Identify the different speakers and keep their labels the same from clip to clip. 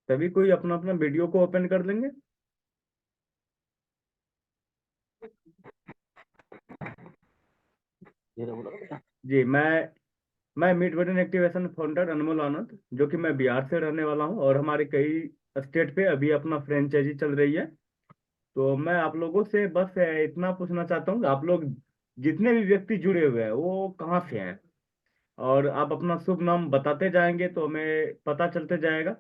Speaker 1: सभी कोई अपना अपना वीडियो को ओपन कर लेंगे। जी, मैं मिड वर्जन एक्टिवेशन फाउंडर अनमोल आनंद, जो कि मैं बिहार से रहने वाला हूँ, और हमारे कई स्टेट पे अभी अपना फ्रेंचाइजी चल रही है। तो मैं आप लोगों से बस इतना पूछना चाहता हूँ कि आप लोग जितने भी व्यक्ति जुड़े हुए हैं वो कहाँ से हैं, और आप अपना शुभ नाम बताते जाएंगे तो हमें पता चलते जाएगा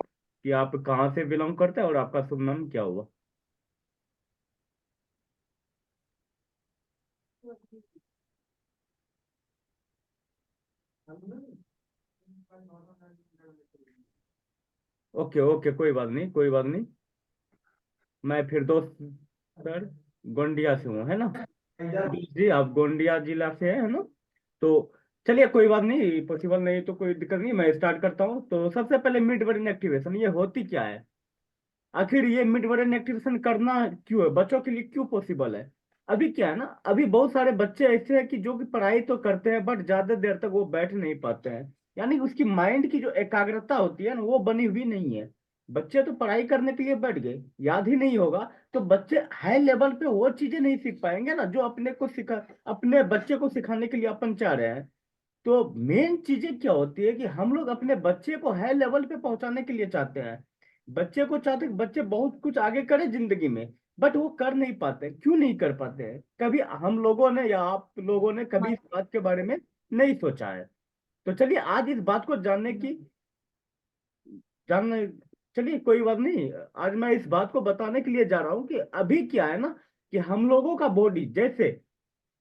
Speaker 1: कि आप कहाँ से बिलोंग करते हैं और आपका शुभ नाम क्या हुआ। ओके ओके, कोई बात नहीं, कोई बात नहीं। मैं फिर दोस्त सर गोंडिया से हूँ, है ना। जी, आप गोंडिया जिला से है ना। तो चलिए, कोई बात नहीं, पॉसिबल नहीं तो कोई दिक्कत नहीं, मैं स्टार्ट करता हूँ। तो सबसे पहले मिड वर्जन एक्टिवेशन ये होती क्या है, आखिर ये मिड वर्जन एक्टिवेशन करना क्यों है, बच्चों के लिए क्यों पॉसिबल है। अभी क्या है ना, अभी बहुत सारे बच्चे ऐसे हैं कि जो कि पढ़ाई तो करते हैं बट ज्यादा देर तक वो बैठ नहीं पाते हैं। यानी उसकी माइंड की जो एकाग्रता होती है ना वो बनी हुई नहीं है। बच्चे तो पढ़ाई करने के लिए बैठ गए, याद ही नहीं होगा। तो बच्चे हाई लेवल पे वो चीजें नहीं सीख पाएंगे ना जो अपने बच्चे को सिखाने के लिए अपन चाह रहे हैं। तो मेन चीजें क्या होती है कि हम लोग अपने बच्चे को हाई लेवल पे पहुंचाने के लिए चाहते हैं। बच्चे को चाहते हैं कि बच्चे बहुत कुछ आगे करे जिंदगी में, बट वो कर नहीं पाते। क्यों नहीं कर पाते हैं, कभी हम लोगों ने या आप लोगों ने कभी इस बात के बारे में नहीं सोचा है। तो चलिए आज इस बात को जानने चलिए, कोई बात नहीं। आज मैं इस बात को बताने के लिए जा रहा हूँ कि अभी क्या है ना, कि हम लोगों का बॉडी जैसे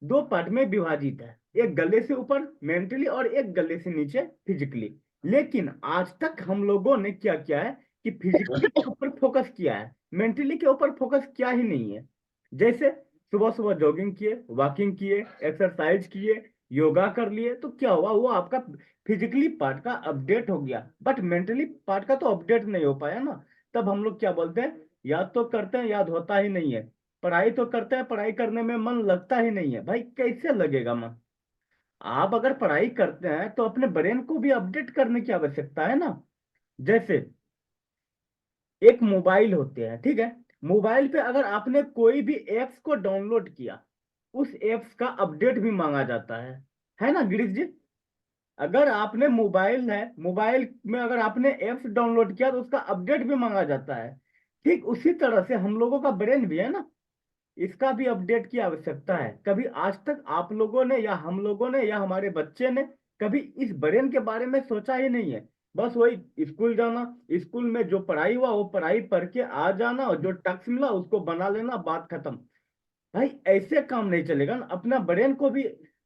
Speaker 1: दो पार्ट में विभाजित है। एक गले से ऊपर मेंटली और एक गले से नीचे फिजिकली। लेकिन आज तक हम लोगों ने क्या किया है कि फिजिकली के ऊपर फोकस किया है, मेंटली के ऊपर फोकस किया ही नहीं है। जैसे सुबह सुबह जॉगिंग किए, वॉकिंग किए, एक्सरसाइज किए, योगा कर लिए, तो क्या हुआ, वो आपका फिजिकली पार्ट का अपडेट हो गया, बट मेंटली पार्ट का तो अपडेट नहीं हो पाया ना। तब हम लोग क्या बोलते हैं, याद तो करते हैं, याद होता ही नहीं है। पढ़ाई तो करते हैं, पढ़ाई करने में मन लगता ही नहीं है। भाई कैसे लगेगा मन। आप अगर पढ़ाई करते हैं तो अपने ब्रेन को भी अपडेट करने की आवश्यकता है ना। जैसे एक मोबाइल होते हैं, ठीक है। मोबाइल पे अगर आपने कोई भी एप्स को डाउनलोड किया, उस एप्स का अपडेट भी मांगा जाता है ना गिरीश जी। अगर आपने मोबाइल में अगर आपने एप्स डाउनलोड किया तो उसका अपडेट भी मांगा जाता है। ठीक उसी तरह से हम लोगों का ब्रेन भी है ना, इसका भी अपडेट की आवश्यकता है। कभी आज तक आप लोगों ने या हम लोगों ने या हमारे बच्चे ने कभी इस ब्रेन के बारे में सोचा ही नहीं है। बस वही स्कूल जाना, स्कूल में जो पढ़ाई हुआ वो पढ़ाई पढ़ के आ जाना, और जो टैक्स मिला उसको बना लेना, बात खत्म। भाई ऐसे काम नहीं चलेगा ना, अपना ब्रेन को भी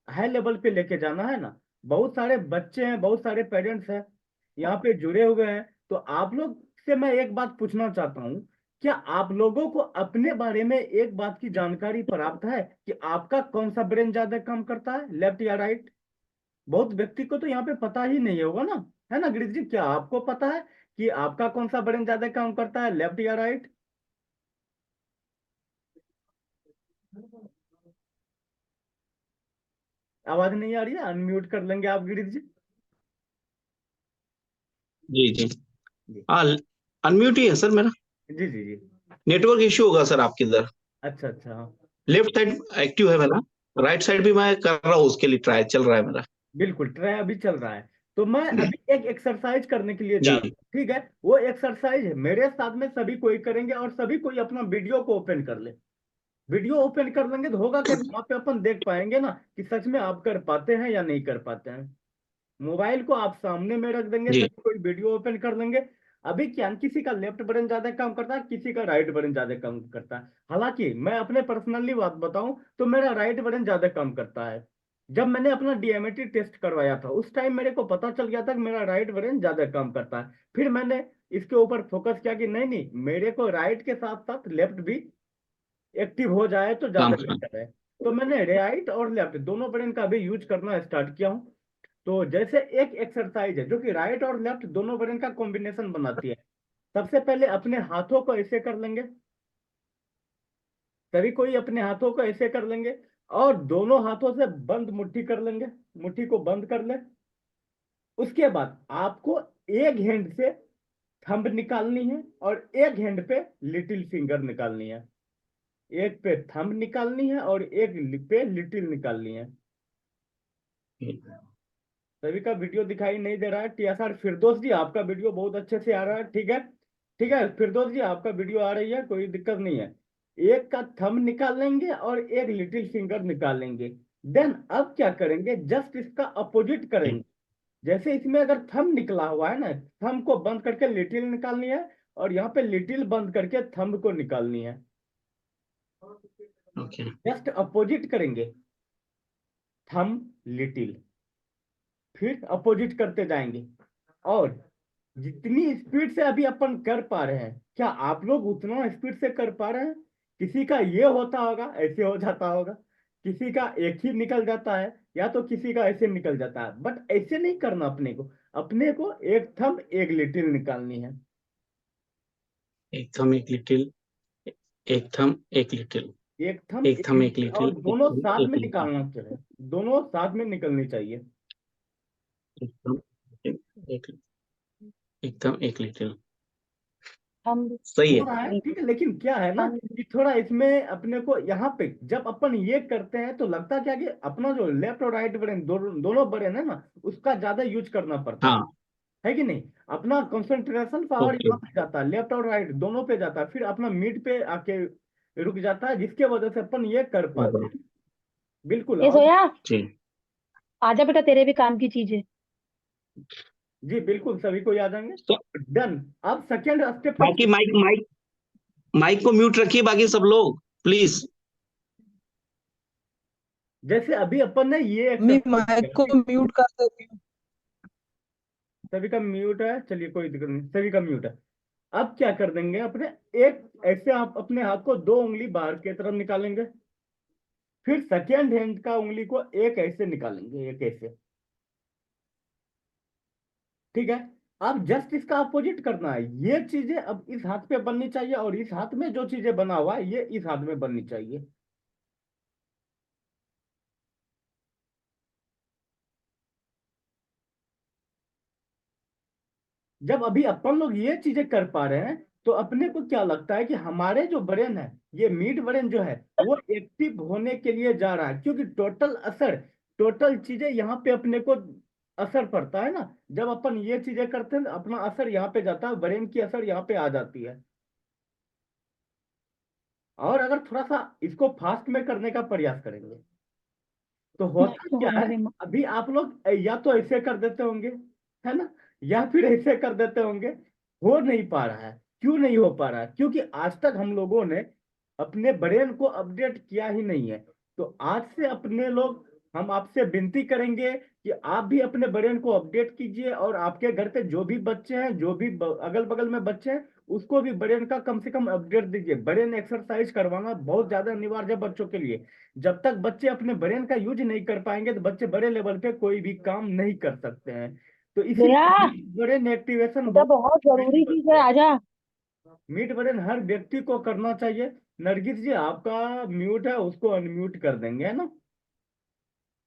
Speaker 1: हाई लेवल पे लेके जाना है ना। बहुत सारे बच्चे हैं, बहुत सारे पेरेंट्स हैं यहाँ पे जुड़े हुए हैं। तो आप लोग से मैं एक बात पूछना चाहता हूँ, क्या आप लोगों को अपने बारे में एक बात की जानकारी प्राप्त है कि आपका कौन सा ब्रेन ज्यादा काम करता है, लेफ्ट या राइट। बहुत व्यक्ति को तो यहाँ पे पता ही नहीं होगा ना, है ना गिरीश जी, क्या आपको पता है कि आपका कौन सा ब्रेन ज्यादा काम करता है, लेफ्ट या राइट। आवाज नहीं आ रही है, अनम्यूट कर लेंगे आप गिरीश जी।
Speaker 2: जी जी।
Speaker 1: जी
Speaker 2: हाँ, अनम्यूट ही है सर मेरा।
Speaker 1: जी जी जी।
Speaker 2: नेटवर्क इश्यू होगा सर आपके इधर।
Speaker 1: अच्छा अच्छा, हाँ।
Speaker 2: लेफ्ट साइड एक्टिव है मेरा। राइट साइड भी मैं कर रहा हूँ, उसके लिए ट्राई चल रहा है मेरा।
Speaker 1: बिल्कुल, ट्राई अभी चल रहा है। तो मैं अभी एक एक्सरसाइज करने के लिए जा रहा
Speaker 2: जी
Speaker 1: हूँ, ठीक है। वो एक्सरसाइज है मेरे साथ में सभी कोई करेंगे, और सभी कोई अपना वीडियो को ओपन कर ले। वीडियो ओपन कर लेंगे तो होगा क्या, वहां पे अपन देख पाएंगे ना कि सच में आप कर पाते हैं या नहीं कर पाते हैं। मोबाइल को आप सामने में रख देंगे,
Speaker 2: जी।
Speaker 1: सभी कोई वीडियो ओपन कर लेंगे। अभी क्या है, किसी का लेफ्ट बटन ज्यादा काम करता है, किसी का राइट बटन ज्यादा काम करता है। हालांकि मैं अपने पर्सनली बात बताऊं तो मेरा राइट बटन ज्यादा काम करता है। जब मैंने अपना डीएमएटी टेस्ट करवाया था उस टाइम मेरे को पता चल गया था कि मेरा राइट बटन ज्यादा काम करता है। फिर मैंने इसके ऊपर फोकस किया कि नहीं नहीं, मेरे को राइट के साथ साथ लेफ्ट भी एक्टिव हो जाए तो
Speaker 2: काम
Speaker 1: ज्यादा
Speaker 2: कर।
Speaker 1: बेहतर है। तो मैंने राइट और लेफ्ट दोनों ब्रेन का भी यूज करना स्टार्ट किया हूँ। तो जैसे एक एक्सरसाइज है जो कि राइट और लेफ्ट दोनों ब्रेन का कॉम्बिनेशन बनाती है। सबसे पहले अपने हाथों को ऐसे कर लेंगे, सभी कोई अपने हाथों को ऐसे कर लेंगे, और दोनों हाथों से बंद मुट्ठी कर लेंगे, मुट्ठी को बंद कर ले। उसके बाद आपको एक हैंड से थंब निकालनी है और एक हैंड पे लिटिल फिंगर निकालनी है। एक पे थंब निकालनी है और एक पे लिटिल निकालनी है। सभी का वीडियो दिखाई नहीं दे रहा है। टीएसआर फिरदौस जी, आपका वीडियो बहुत अच्छे से आ रहा है। ठीक है, ठीक है फिरदौस जी, आपका वीडियो आ रही है, कोई दिक्कत नहीं है। एक का थंब निकाल लेंगे और एक लिटिल फिंगर निकाल लेंगे। देन अब क्या करेंगे, जस्ट इसका अपोजिट करेंगे। जैसे इसमें अगर थंब निकला हुआ है ना, थंब को बंद करके लिटिल निकालनी है और यहाँ पे लिटिल बंद करके थंब को निकालनी है।
Speaker 2: ओके
Speaker 1: जस्ट अपोजिट करेंगे, थंब लिटिल, फिर अपोजिट करते जाएंगे। और जितनी स्पीड से अभी अपन कर पा रहे हैं, क्या आप लोग उतना स्पीड से कर पा रहे हैं? किसी का ये होता होगा, ऐसे हो जाता होगा, किसी का एक ही निकल जाता है, या तो किसी का ऐसे निकल जाता है। बट ऐसे नहीं करना अपने को। अपने को एक थंब एक लिटिल निकालनी है।
Speaker 2: एक थम एक लिटिल एक थम एक लिटिल
Speaker 1: एक थंब
Speaker 2: एक
Speaker 1: एक
Speaker 2: थम एक
Speaker 1: लिटिल, और
Speaker 2: लिटिल एक
Speaker 1: दोनों
Speaker 2: थम
Speaker 1: साथ
Speaker 2: एक
Speaker 1: में
Speaker 2: लिटिल
Speaker 1: निकालना चाहिए। दोनों साथ में निकलनी चाहिए।
Speaker 2: एक थम एक एक थम एक लिटिल
Speaker 3: हम
Speaker 2: सही
Speaker 1: हो
Speaker 2: है।
Speaker 1: रहा है, ठीक है, लेकिन क्या है ना
Speaker 3: हम
Speaker 1: कि थोड़ा इसमें अपने को यहाँ पे जब अपन ये करते हैं तो लगता क्या कि अपना जो लेफ्ट और राइट ब्रेन, दोनों ब्रेन है ना, उसका ज्यादा यूज करना पड़ता
Speaker 2: हाँ
Speaker 1: है कि नहीं? अपना कंसंट्रेशन पावर
Speaker 2: ओके
Speaker 1: यहाँ पे जाता है, लेफ्ट और राइट दोनों पे जाता है, फिर अपना मिड पे आके रुक जाता है, जिसके वजह से अपन ये कर पाते हैं। बिल्कुल।
Speaker 3: ए
Speaker 1: और
Speaker 3: सोया,
Speaker 2: जी
Speaker 3: आजा बेटा, तेरे भी काम की चीज है।
Speaker 1: जी बिल्कुल, सभी को याद आएंगे।
Speaker 2: तो
Speaker 1: डन। अब सेकेंड स्टेप पे
Speaker 2: बाकी माइक माइक माइक को म्यूट रखिए बाकी सब लोग प्लीज।
Speaker 1: जैसे अभी अपन ने ये
Speaker 4: मैं
Speaker 1: एक्सरसाइज
Speaker 4: माइक को
Speaker 1: किया,
Speaker 4: म्यूट कर देती हूँ।
Speaker 1: सभी का म्यूट है, चलिए कोई दिक्कत नहीं, सभी का म्यूट है। अब क्या कर देंगे, अपने एक ऐसे आप अपने हाथ को दो उंगली बाहर की तरफ निकालेंगे, फिर सेकेंड हैंड का उंगली को एक ऐसे निकालेंगे, एक ऐसे। ठीक है। अब जस्ट इसका अपोजिट करना है। ये चीजें अब इस हाथ पे बननी चाहिए और इस हाथ में जो चीजें बना हुआ है ये इस हाथ में बननी चाहिए। जब अभी अपन लोग ये चीजें कर पा रहे हैं तो अपने को क्या लगता है कि हमारे जो ब्रेन है, ये मिड ब्रेन जो है, वो एक्टिव होने के लिए जा रहा है, क्योंकि टोटल असर, टोटल चीजें यहाँ पे अपने को असर पड़ता है ना। जब अपन ये चीजें करते हैं अपना असर यहाँ पे जाता है, ब्रेन की असर यहाँ पे आ जाती है। और अगर थोड़ा सा इसको फास्ट में करने का प्रयास करेंगे तो होता
Speaker 3: तो
Speaker 1: क्या है,
Speaker 3: हमारे
Speaker 1: अभी आप लोग या तो ऐसे कर देते होंगे, है ना, या फिर ऐसे कर देते होंगे। हो नहीं पा रहा है। क्यों नहीं हो पा रहा है? क्योंकि आज तक हम लोगों ने अपने ब्रेन को अपडेट किया ही नहीं है। तो आज से अपने लोग, हम आपसे विनती करेंगे कि आप भी अपने ब्रेन को अपडेट कीजिए, और आपके घर पे जो भी बच्चे हैं, जो भी अगल बगल में बच्चे हैं, उसको भी ब्रेन का कम से कम अपडेट दीजिए। ब्रेन एक्सरसाइज करवाना बहुत ज्यादा अनिवार्य है बच्चों के लिए। जब तक बच्चे अपने ब्रेन का यूज नहीं कर पाएंगे तो बच्चे बड़े लेवल पे कोई भी काम नहीं कर सकते हैं। तो
Speaker 3: गया,
Speaker 1: इसीलिए ब्रेन एक्टिवेशन
Speaker 3: बेटा
Speaker 1: बहुत
Speaker 3: बहुत जरूरी चीज है, आजा।
Speaker 1: मिड ब्रेन हर व्यक्ति को करना चाहिए। नरगिस जी, आपका म्यूट है, उसको अनम्यूट कर देंगे, है ना?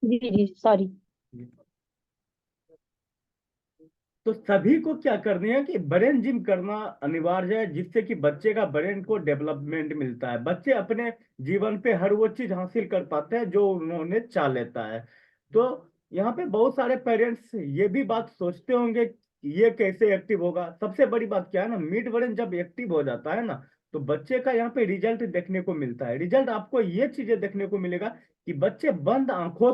Speaker 3: जी जी सॉरी।
Speaker 1: तो सभी को क्या करनी है कि ब्रेन जिम करना अनिवार्य है, जिससे कि बच्चे का ब्रेन को डेवलपमेंट मिलता है। बच्चे अपने जीवन पे हर वो चीज हासिल कर पाते हैं जो उन्होंने चाह लेता है। तो यहाँ पे बहुत सारे पेरेंट्स ये भी बात सोचते होंगे कि ये कैसे एक्टिव होगा। सबसे बड़ी बात क्या है ना, मिड ब्रेन जब एक्टिव हो जाता है ना, तो बच्चे का यहाँ पे रिजल्ट देखने को मिलता है। रिजल्ट आपको ये चीजें देखने को मिलेगा कि बच्चे बंद आंखों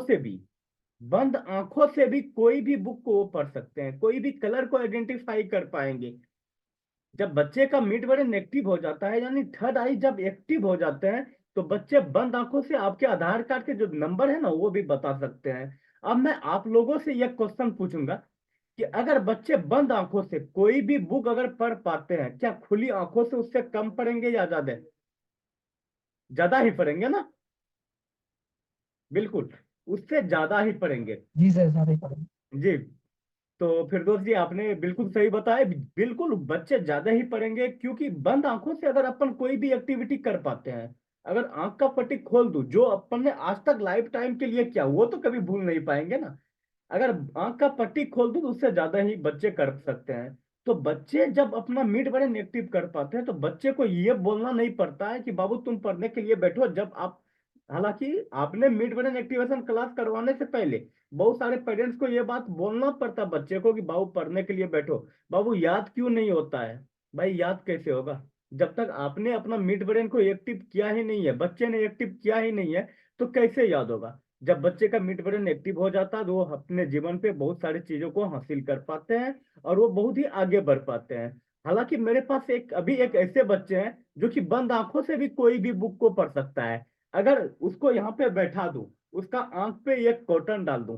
Speaker 1: से भी कोई भी बुक को वो पढ़ सकते हैं, कोई भी कलर को आइडेंटिफाई कर पाएंगे। जब बच्चे का मिड ब्रेन एक्टिव हो जाता है, यानी थर्ड आई जब एक्टिव हो जाते हैं, तो बच्चे बंद आंखों से आपके आधार कार्ड के जो नंबर है ना वो भी बता सकते हैं। अब मैं आप लोगों से यह क्वेश्चन पूछूंगा कि अगर बच्चे बंद आंखों से कोई भी बुक अगर पढ़ पाते हैं, क्या खुली आंखों से उससे कम पढ़ेंगे या ज्यादा? ज्यादा ही पढ़ेंगे ना? बिल्कुल, उससे ज्यादा ही पढ़ेंगे।
Speaker 4: जी सर, सारे पढ़ेंगे।
Speaker 1: जी। तो फिरदौस जी, आपने बिल्कुल सही बताया। बिल्कुल बच्चे ज्यादा ही पढ़ेंगे, क्योंकि बंद आंखों से अगर अपन कोई भी एक्टिविटी कर पाते हैं, अगर आंख का पट्टी खोल दूं, जो अपन ने आज तक लाइफ टाइम के लिए किया वो तो कभी भूल नहीं पाएंगे ना। अगर आंख का पट्टी खोल दूं तो उससे ज्यादा ही बच्चे कर सकते हैं। तो बच्चे जब अपना मिड ब्रेन एक्टिव कर पाते हैं तो बच्चे को ये बोलना नहीं पड़ता है कि बाबू तुम पढ़ने के लिए बैठो। जब आप, हालांकि आपने मिड ब्रेन एक्टिवेशन क्लास करवाने से पहले बहुत सारे पेरेंट्स को ये बात बोलना पड़ता है बच्चे को कि बाबू पढ़ने के लिए बैठो। बाबू याद क्यों नहीं होता है? भाई याद कैसे होगा जब तक आपने अपना मिड ब्रेन को एक्टिव किया ही नहीं है, बच्चे ने एक्टिव किया ही नहीं है, तो कैसे याद होगा? जब बच्चे का मिड ब्रेन एक्टिव हो जाता है तो वो अपने जीवन पे बहुत सारी चीजों को हासिल कर पाते हैं और वो बहुत ही आगे बढ़ पाते हैं। हालांकि मेरे पास एक ऐसे बच्चे हैं जो कि बंद आंखों से भी कोई भी बुक को पढ़ सकता है। अगर उसको यहाँ पे बैठा दूं, उसका आंख पे एक कॉटन डाल दूं,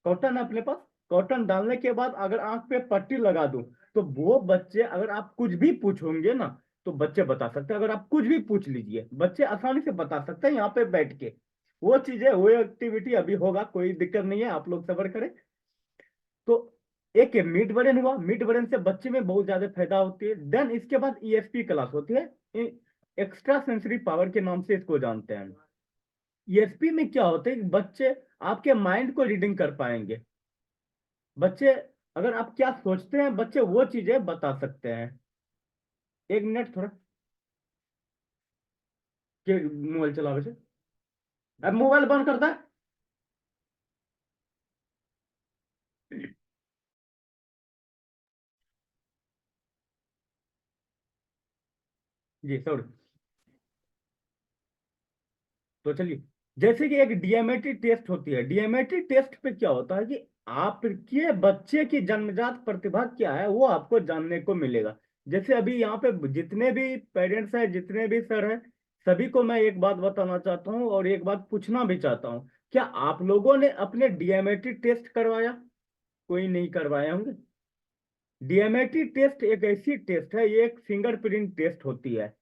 Speaker 1: कॉटन है अपने पास, कॉटन डालने के बाद अगर आंख पे पट्टी लगा दूं, तो वो बच्चे, अगर आप कुछ भी पूछोगे ना तो बच्चे बता सकते हैं। अगर आप कुछ भी पूछ लीजिए बच्चे आसानी से बता सकते हैं यहाँ पे बैठ के। वो चीजें, वो एक्टिविटी अभी होगा, कोई दिक्कत नहीं है, आप लोग सब्र करें। तो एक मिड ब्रेन हुआ, मिड ब्रेन से बच्चे में बहुत ज्यादा फायदा होती है। देन इसके बाद ईएसपी क्लास होती है, एक्स्ट्रा सेंसरी पावर के नाम से इसको जानते हैं। ईएसपी में क्या होता है कि बच्चे आपके माइंड को रीडिंग कर पाएंगे। बच्चे, अगर आप क्या सोचते हैं, बच्चे वो चीजें बता सकते हैं। एक मिनट थोड़ा, के मोबाइल चला वैसे, अब मोबाइल बंद करता है। जी सॉरी। तो चलिए, जैसे कि एक डीएमएटी टेस्ट होती है, डीएमएटी टेस्ट पे क्या होता है कि आपके बच्चे की जन्मजात प्रतिभा क्या है वो आपको जानने को मिलेगा। जैसे अभी यहाँ पे जितने भी पेरेंट्स हैं, जितने भी सर हैं, सभी को मैं एक बात बताना चाहता हूँ और एक बात पूछना भी चाहता हूँ। क्या आप लोगों ने अपने डीएमएटी टेस्ट करवाया? कोई नहीं करवाए होंगे। डीएमएटी टेस्ट एक ऐसी टेस्ट है, ये एक फिंगरप्रिंट टेस्ट होती है।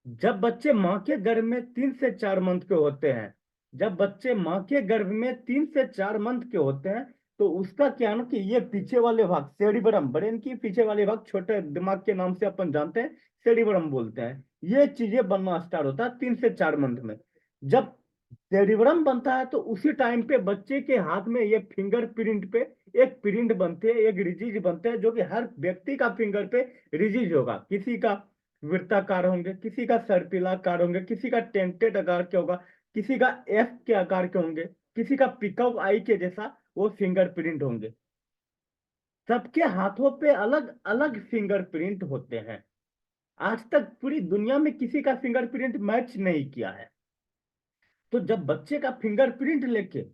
Speaker 1: जब बच्चे माँ के गर्भ में 3 से 4 मंथ के होते हैं, जब बच्चे माँ के गर्भ में 3 से 4 मंथ के होते हैं, तो उसका क्या है ना कि ये पीछे वाले भाग, सेरिब्रम, ब्रेन की पीछे वाले भाग, छोटे दिमाग के नाम से अपन जानते हैं, सेरिब्रम बोलते हैं, ये चीजें बनना स्टार्ट होता है 3 से 4 मंथ में। जब सेरिब्रम बनता है तो उसी टाइम पे बच्चे के हाथ में ये फिंगर प्रिंट पे एक प्रिंट बनते हैं, एक रिजीज बनते हैं, जो कि हर व्यक्ति का फिंगर पे रिजीज होगा। किसी का वृत्ताकार होंगे, किसी का सर्पिलाकार होंगे, किसी का टेंटेड आकार के होगा, किसी का एफ के आकार के होंगे, किसी का पिकअप आई के जैसा वो फिंगरप्रिंट होंगे। सबके हाथों पे अलग अलग फिंगरप्रिंट होते हैं। आज तक पूरी दुनिया में किसी का फिंगरप्रिंट मैच नहीं किया है। तो जब बच्चे का फिंगरप्रिंट लेके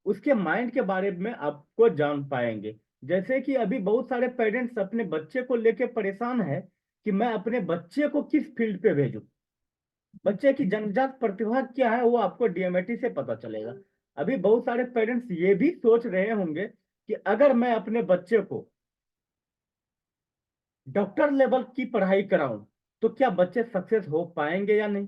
Speaker 1: उसके माइंड के बारे में आपको जान पाएंगे। जैसे कि अभी बहुत सारे पेरेंट्स अपने बच्चे को लेके परेशान है कि मैं अपने बच्चे को किस फील्ड पे भेजूं। बच्चे की जन्मजात प्रतिभा क्या है वो आपको डीएमएटी से पता चलेगा। अभी बहुत सारे पेरेंट्स ये भी सोच रहे होंगे कि अगर मैं अपने बच्चे को डॉक्टर लेवल की पढ़ाई कराऊं तो क्या बच्चे सक्सेस हो पाएंगे या नहीं।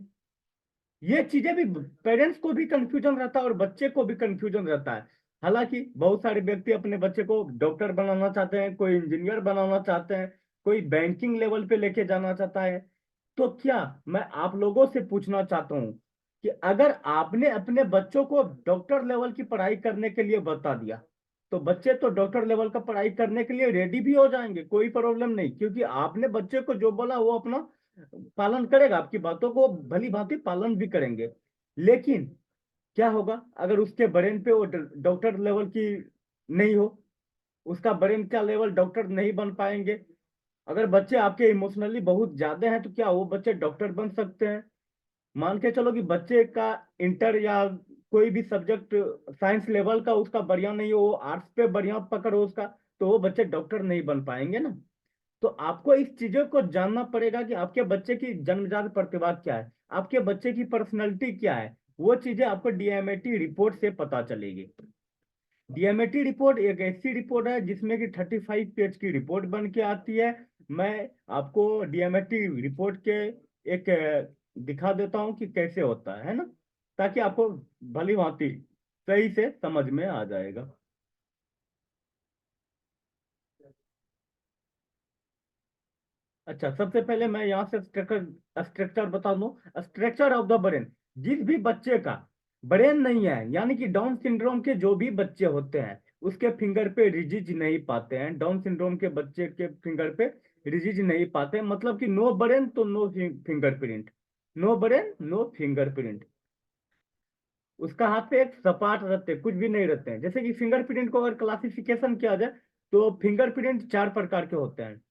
Speaker 1: ये चीजें भी पेरेंट्स को भी कंफ्यूजन रहता है और बच्चे को भी कंफ्यूजन रहता है। हालांकि बहुत सारे व्यक्ति अपने बच्चे को डॉक्टर बनाना चाहते हैं, कोई इंजीनियर बनाना चाहते हैं, कोई बैंकिंग लेवल पे लेके जाना चाहता है। तो क्या मैं आप लोगों से पूछना चाहता हूँ कि अगर आपने अपने बच्चों को डॉक्टर लेवल की पढ़ाई करने के लिए बता दिया तो बच्चे तो डॉक्टर लेवल का पढ़ाई करने के लिए रेडी भी हो जाएंगे, कोई प्रॉब्लम नहीं, क्योंकि आपने बच्चे को जो बोला वो अपना पालन करेगा, आपकी बातों को भली भांति पालन भी करेंगे। लेकिन क्या होगा अगर उसके ब्रेन पे वो डॉक्टर लेवल की नहीं हो, उसका ब्रेन का लेवल डॉक्टर नहीं बन पाएंगे। अगर बच्चे आपके इमोशनली बहुत ज्यादा हैं तो क्या वो बच्चे डॉक्टर बन सकते हैं? मान के चलो कि बच्चे का इंटर या कोई भी सब्जेक्ट साइंस लेवल का उसका बढ़िया नहीं हो, आर्ट्स पे बढ़िया पकड़ हो उसका, तो वो बच्चे डॉक्टर नहीं बन पाएंगे ना। तो आपको इस चीजों को जानना पड़ेगा कि आपके बच्चे की जन्मजात प्रतिभा क्या है, आपके बच्चे की पर्सनैलिटी क्या है। वो चीजें आपको डीएमएटी रिपोर्ट से पता चलेगी। डीएमएटी रिपोर्ट एक ऐसी रिपोर्ट है जिसमें कि 35 पेज की रिपोर्ट बन के आती है। मैं आपको डीएमएटी रिपोर्ट के एक दिखा देता हूँ कि कैसे होता है ना, ताकि आपको भली भांति सही से समझ में आ जाएगा। अच्छा, सबसे पहले मैं यहाँ से स्ट्रक्चर स्ट्रक्चर बता दूं। स्ट्रक्चर ऑफ द ब्रेन, जिस भी बच्चे का ब्रेन नहीं है, यानी कि डाउन सिंड्रोम के जो भी बच्चे होते हैं उसके फिंगर पे रिजिज नहीं पाते हैं, डाउन सिंड्रोम के बच्चे के फिंगर पे रिजिज नहीं पाते हैं, मतलब कि नो ब्रेन तो no fingerprint, no brain no fingerprint. उसका हाथ पे एक सपाट रहते हैं, कुछ भी नहीं रहते हैं। जैसे कि फिंगरप्रिंट को अगर क्लासिफिकेशन किया जाए तो फिंगरप्रिंट 4 प्रकार के होते हैं,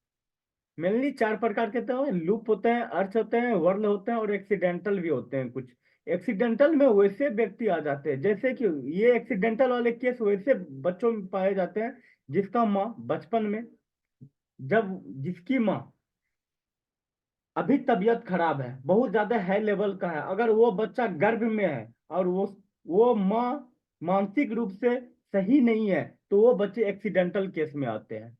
Speaker 1: मेनली 4 प्रकार के होते हैं। लूप होते हैं, अर्च होते हैं, वर्ल होते हैं और एक्सीडेंटल भी होते हैं कुछ। एक्सीडेंटल में वैसे व्यक्ति आ जाते हैं, जैसे कि ये एक्सीडेंटल वाले केस वैसे बच्चों में पाए जाते हैं जिसका माँ बचपन में, जब जिसकी माँ अभी तबीयत खराब है, बहुत ज्यादा हाई लेवल का है, अगर वो बच्चा गर्भ में है और वो माँ मानसिक रूप से सही नहीं है, तो वो बच्चे एक्सीडेंटल केस में आते हैं।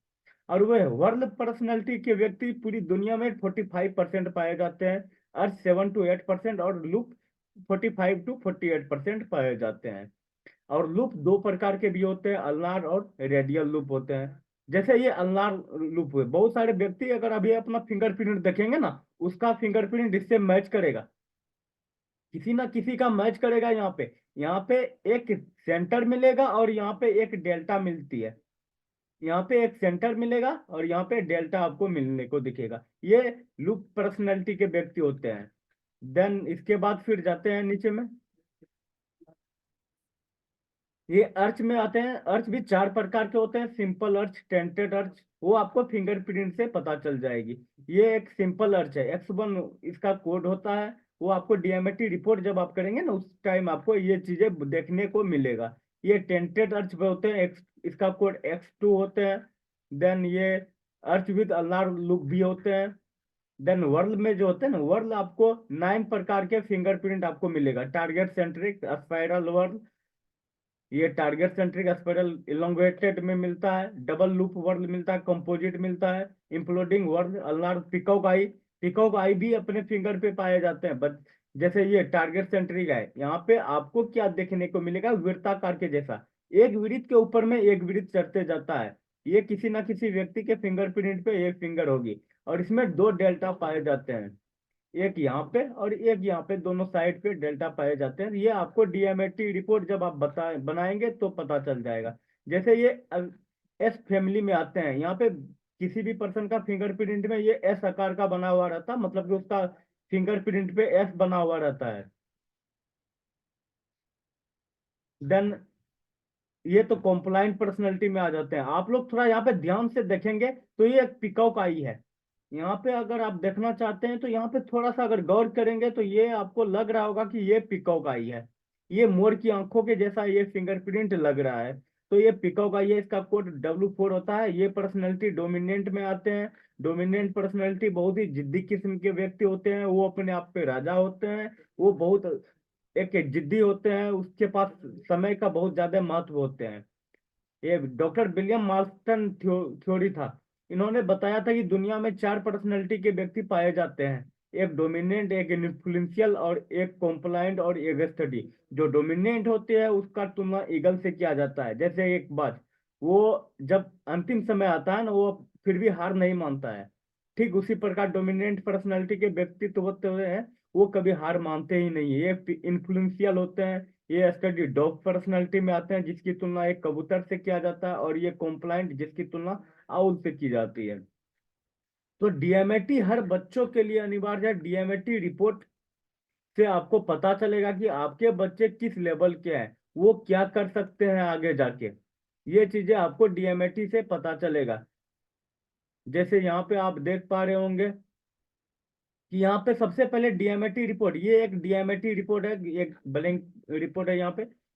Speaker 1: और वह वर्ल्ड पर्सनैलिटी के व्यक्ति पूरी दुनिया में 45% पाए जाते हैं, अर्थ 7 to 8% और लूप 45 to 48% पाए जाते हैं। और लूप 2 प्रकार के भी होते हैं, अल्नार और रेडियल लूप होते हैं। जैसे ये अल्नार लूप हुए, बहुत सारे व्यक्ति अगर अभी अपना फिंगरप्रिंट देखेंगे ना, उसका फिंगरप्रिंट इससे मैच करेगा, किसी ना किसी का मैच करेगा। यहाँ पे एक सेंटर मिलेगा और यहाँ पे एक डेल्टा मिलती है, यहाँ पे एक सेंटर मिलेगा और यहाँ पे डेल्टा आपको मिलने को दिखेगा। ये लूप पर्सनैलिटी के व्यक्ति होते हैं। देन इसके बाद फिर जाते हैं नीचे में, ये अर्च में आते हैं। अर्च भी 4 प्रकार के होते हैं, सिंपल अर्च, टेंटेड अर्च, वो आपको फिंगरप्रिंट से पता चल जाएगी। ये एक सिंपल अर्च है, X1 इसका कोड होता है। वो आपको डीएमटी रिपोर्ट जब आप करेंगे ना, उस टाइम आपको ये चीजें देखने को मिलेगा। ये टेंटेड अर्च पे होते हैं, इसका कोड X2 होते हैं। देन ये अर्च विद अल्नार लूप भी होते हैं। देन वर्ल्ड में जो होते हैं ना, वर्ल्ड आपको 9 प्रकार के फिंगरप्रिंट आपको मिलेगा। टारगेट सेंट्रिक, स्पाइरल वर्ल्ड, ये टारगेट सेंट्रिक स्पाइरल इलोंगेटेड में मिलता है। डबल लूप वर्ल्ड मिलता है, कंपोजिट मिलता है, इंप्लोडिंग वर्ल्ड, अल्नार, पिकॉक आई। पिकॉक आई भी अपने फिंगर पे पाए जाते हैं, बट जैसे ये टारगेट सेंट्रिक है, यहाँ पे आपको क्या देखने को मिलेगा, वृत्ताकार के जैसा, एक वृत्त के ऊपर में एक वृत्त चढ़ते जाता है। ये किसी ना किसी व्यक्ति के फिंगरप्रिंट पे एक फिंगर होगी, और इसमें 2 डेल्टा पाए जाते हैं, एक यहाँ पे और एक यहाँ पे, दोनों साइड पे डेल्टा पाए जाते हैं। ये आपको डीएमटी रिपोर्ट जब आप बनाएंगे तो पता चल जाएगा। जैसे ये एस फैमिली में आते हैं, यहाँ पे किसी भी पर्सन का फिंगरप्रिंट में ये एस आकार का बना हुआ रहता है, मतलब कि उसका फिंगरप्रिंट पे एस बना हुआ रहता है। देन ये तो कॉम्प्लाइंट पर्सनैलिटी में आ जाते हैं। आप लोग थोड़ा यहाँ पे ध्यान से देखेंगे तो ये एक पिकॉक आई है। यहाँ पे अगर आप देखना चाहते हैं तो यहाँ पे थोड़ा सा अगर गौर करेंगे तो ये आपको लग रहा होगा कि ये पिकॉक आई है। ये मोर की आंखों के जैसा ये फिंगरप्रिंट लग रहा है, तो ये पिकॉक आई है। इसका कोड W4 होता है। ये पर्सनैलिटी डोमिनेंट में आते हैं। डोमिनेंट पर्सनैलिटी बहुत ही जिद्दी किस्म के व्यक्ति होते हैं, वो अपने आप पे राजा होते हैं, वो बहुत एक जिद्दी होते हैं, उसके पास समय का बहुत ज्यादा महत्व होते हैं। ये डॉक्टर विलियम मार्स्टन थ्योरी था। इन्होंने बताया था कि दुनिया में 4 पर्सनैलिटी के व्यक्ति पाए जाते हैं, एक डोमिनेंट, एक इन्फ्लुएंशियल और एक कॉम्प्लाइंट और एक स्टडी। जो डोमिनेंट होते हैं उसका तुलना ईगल से किया जाता है। जैसे एक बात, वो जब अंतिम समय आता है ना, वो फिर भी हार नहीं मानता है, ठीक उसी प्रकार डोमिनेंट पर्सनैलिटी के व्यक्तित्व होते हैं, वो कभी हार मानते ही नहीं है। ये इन्फ्लुएंशियल होते हैं। ये स्टडी डॉग पर्सनैलिटी में आते हैं, जिसकी तुलना एक कबूतर से किया जाता है, और ये कॉम्प्लाइंट, जिसकी तुलना आउल से की जाती है। तो डीएमटी हर बच्चों के लिए अनिवार्य है। डीएमटी रिपोर्ट से आपको पता चलेगा कि आपके बच्चे किस लेवल के हैं, वो क्या कर सकते हैं आगे जाके, ये चीजें आपको डीएमटी से पता चलेगा। जैसे यहाँ पे आप देख पा रहे होंगे कि यहाँ पे सबसे पहले डीएमटी रिपोर्ट, ये एक डीएमटी रिपोर्ट है, एक ब्लैंक रिपोर्ट है।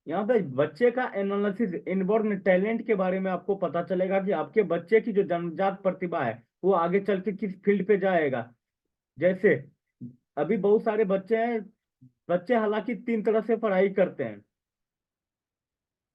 Speaker 1: यहाँ पे बच्चे का एनालिसिस, इनबॉर्न टैलेंट के बारे में आपको पता चलेगा कि आपके बच्चे की जो जन्मजात प्रतिभा है वो आगे चल के किस फील्ड पे जाएगा। जैसे अभी बहुत सारे बच्चे हैं, बच्चे हालांकि 3 तरह से पढ़ाई करते हैं।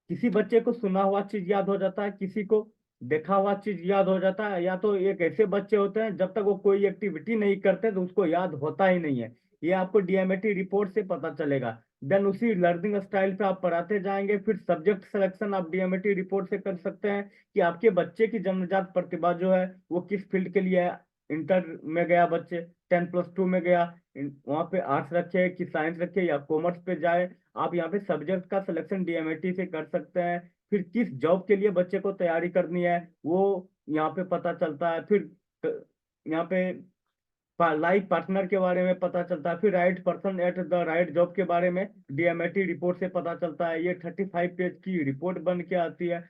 Speaker 1: किसी बच्चे को सुना हुआ चीज याद हो जाता है, किसी को देखा हुआ चीज याद हो जाता है, या तो एक ऐसे बच्चे होते हैं जब तक वो कोई एक्टिविटी नहीं करते तो उसको याद होता ही नहीं है। ये आपको डीएमटी रिपोर्ट से पता चलेगा। देन उसी लर्निंग स्टाइल पे आप पढ़ाते जाएंगे। फिर सब्जेक्ट सिलेक्शन आप डीएमटी रिपोर्ट से कर सकते हैं कि आपके बच्चे की जन्मजात प्रतिभा जो है वो किस फील्ड के लिए है। इंटर में गया बच्चे, 10+2 में गया, वहां पे आर्ट्स रखे कि साइंस रखे या कॉमर्स पे जाए, आप यहाँ पे सब्जेक्ट का सिलेक्शन डीएमटी से कर सकते हैं। फिर किस जॉब के लिए बच्चे को तैयारी करनी है वो यहाँ पे पता चलता है। फिर यहाँ पे लाइफ पार्टनर के बारे में पता चलता है। फिर right person at the right job के बारे में डीएमएटी रिपोर्ट से पता चलता है। ये 35 पेज की रिपोर्ट बन के आती है।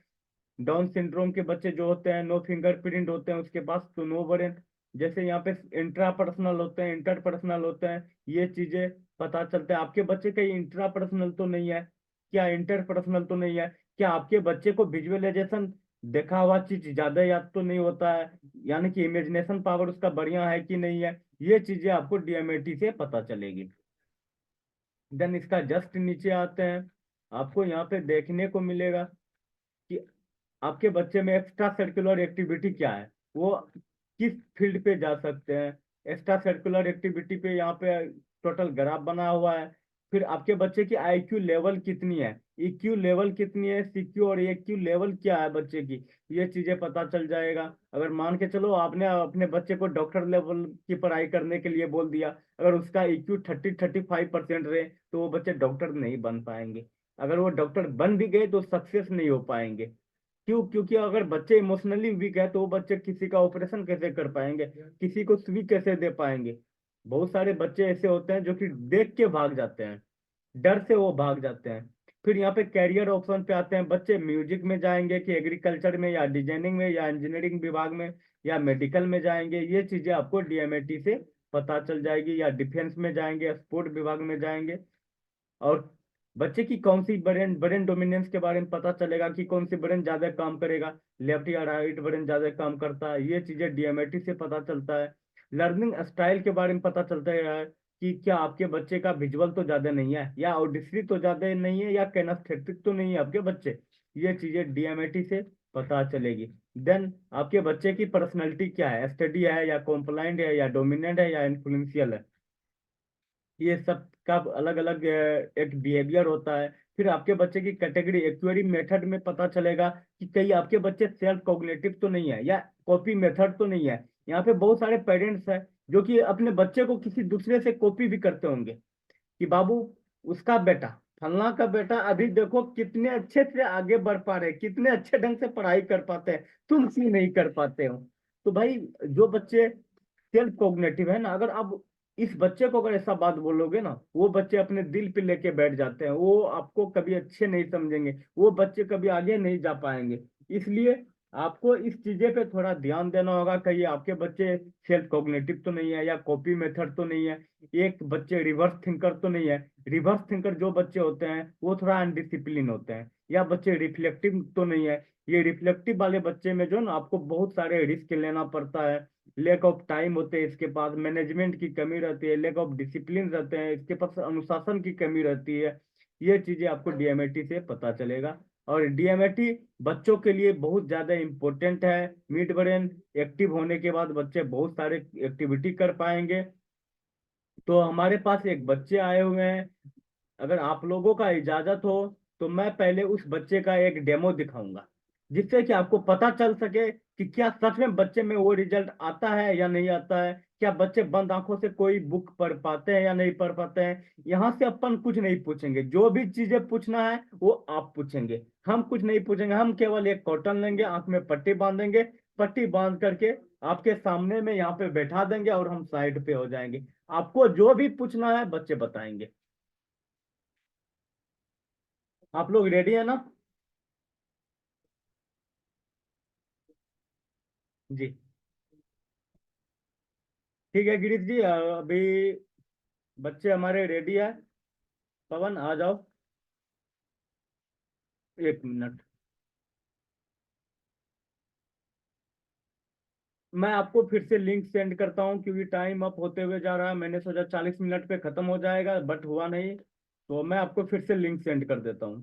Speaker 1: डाउन सिंड्रोम के बच्चे जो होते हैं, नो फिंगरप्रिंट होते हैं उसके पास, तो नो ब्रेन। जैसे यहाँ पे इंट्रा पर्सनल होते हैं, इंटर पर्सनल होते हैं, ये चीजें पता चलते हैं। आपके बच्चे कहीं इंट्रा पर्सनल तो नहीं है, क्या इंटर पर्सनल तो नहीं है, क्या आपके बच्चे को विजुअलाइजेशन देखा हुआ चीज ज्यादा याद तो नहीं होता है, यानी कि इमेजिनेशन पावर उसका बढ़िया है कि नहीं है, ये चीजें आपको डीएमएटी से पता चलेगी। देन इसका जस्ट नीचे आते हैं, आपको यहाँ पे देखने को मिलेगा कि आपके बच्चे में एक्स्ट्रा सर्कुलर एक्टिविटी क्या है, वो किस फील्ड पे जा सकते हैं। एक्स्ट्रा सर्कुलर एक्टिविटी पे यहाँ पे टोटल ग्राफ बना हुआ है। फिर आपके बच्चे की आईक्यू लेवल कितनी है, ईक्यू लेवल कितनी है, सीक्यू और एक्यू लेवल क्या है बच्चे की, ये चीजें पता चल जाएगा। अगर मान के चलो आपने अपने बच्चे को डॉक्टर लेवल की पढ़ाई करने के लिए बोल दिया, अगर उसका ईक्यू 30-35% रहे तो वो बच्चे डॉक्टर नहीं बन पाएंगे। अगर वो डॉक्टर बन भी गए तो सक्सेस नहीं हो पाएंगे। क्यों? क्योंकि अगर बच्चे इमोशनली वीक है तो वो बच्चे किसी का ऑपरेशन कैसे कर पाएंगे, किसी को सुई कैसे दे पाएंगे। बहुत सारे बच्चे ऐसे होते हैं जो कि देख के भाग जाते हैं, डर से वो भाग जाते हैं। फिर यहाँ पे कैरियर ऑप्शन पे आते हैं, बच्चे म्यूजिक में जाएंगे कि एग्रीकल्चर में या डिजाइनिंग में या इंजीनियरिंग विभाग में या मेडिकल में जाएंगे, ये चीजें आपको डीएमएटी से पता चल जाएगी। या डिफेंस में जाएंगे, स्पोर्ट विभाग में जाएंगे। और बच्चे की कौन सी ब्रेन ब्रेन डोमिनेंस के बारे में पता चलेगा कि कौन सी ब्रेन ज्यादा काम करेगा, लेफ्ट या राइट ब्रेन ज्यादा काम करता है, ये चीजें डीएमएटी से पता चलता है। लर्निंग स्टाइल के बारे में पता चलता है कि क्या आपके बच्चे का विजुअल तो ज्यादा नहीं है, या ऑडिटरी तो ज्यादा नहीं है, या कैनेस्थेटिक तो नहीं है आपके बच्चे, ये चीजें डीएमएटी से पता चलेगी। देन आपके बच्चे की पर्सनैलिटी क्या है, स्टडी है या कॉम्प्लाइंट है या डोमिनेंट है या इन्फ्लुएंशियल है, ये सब का अलग अलग एक बिहेवियर होता है। फिर आपके बच्चे की कैटेगरी एक्चुअली मेथड में पता चलेगा कि कहीं आपके बच्चे सेल्फ कॉग्निटिव तो नहीं है या कॉपी मेथड तो नहीं है। यहाँ पे बहुत सारे पेरेंट्स हैं जो कि अपने बच्चे को किसी दूसरे से कॉपी भी करते होंगे कि बाबू उसका बेटा, फलना का बेटा अभी देखो कितने अच्छे से आगे बढ़ पा रहे, कितने अच्छे ढंग से पढ़ाई कर पाते हैं, तुम क्यों नहीं कर पाते हो। तो भाई जो बच्चे सेल्फ कॉग्निटिव है ना, अगर आप इस बच्चे को अगर ऐसा बात बोलोगे ना, वो बच्चे अपने दिल पे लेके बैठ जाते हैं, वो आपको कभी अच्छे नहीं समझेंगे, वो बच्चे कभी आगे नहीं जा पाएंगे। इसलिए आपको इस चीजें पे थोड़ा ध्यान देना होगा, कहीं आपके बच्चे सेल्फ कॉग्निटिव तो नहीं है या कॉपी मेथड तो नहीं है, एक बच्चे रिवर्स थिंकर तो नहीं है। रिवर्स थिंकर जो बच्चे होते हैं वो थोड़ा अनडिसिप्लिन होते हैं, या बच्चे रिफ्लेक्टिव तो नहीं है। ये रिफ्लेक्टिव वाले बच्चे में जो ना आपको बहुत सारे रिस्क लेना पड़ता है, लेक ऑफ टाइम होते हैं इसके पास, मैनेजमेंट की कमी रहती है, लेक ऑफ डिसिप्लिन रहते हैं इसके पास, अनुशासन की कमी रहती है। ये चीजें आपको डीएमएटी से पता चलेगा। और डीएमएटी बच्चों के लिए बहुत ज्यादा इम्पोर्टेंट है। मिड ब्रेन एक्टिव होने के बाद बच्चे बहुत सारे एक्टिविटी कर पाएंगे। तो हमारे पास एक बच्चे आए हुए हैं, अगर आप लोगों का इजाजत हो तो मैं पहले उस बच्चे का एक डेमो दिखाऊंगा, जिससे कि आपको पता चल सके कि क्या सच में बच्चे में वो रिजल्ट आता है या नहीं आता है, क्या बच्चे बंद आंखों से कोई बुक पढ़ पाते हैं या नहीं पढ़ पाते हैं। यहाँ से अपन कुछ नहीं पूछेंगे, जो भी चीजें पूछना है वो आप पूछेंगे, हम कुछ नहीं पूछेंगे। हम केवल एक कॉटन लेंगे, आंख में पट्टी बांधेंगे, पट्टी बांध करके आपके सामने में यहाँ पे बैठा देंगे और हम साइड पे हो जाएंगे। आपको जो भी पूछना है बच्चे बताएंगे। आप लोग रेडी है ना? जी ठीक है गिरीश जी, अभी बच्चे हमारे रेडी है। पवन आ जाओ, 1 मिनट। मैं आपको फिर से लिंक सेंड करता हूँ क्योंकि टाइम अप होते हुए जा रहा है। मैंने सोचा 40 मिनट पे खत्म हो जाएगा बट हुआ नहीं, तो मैं आपको फिर से लिंक सेंड कर देता हूँ।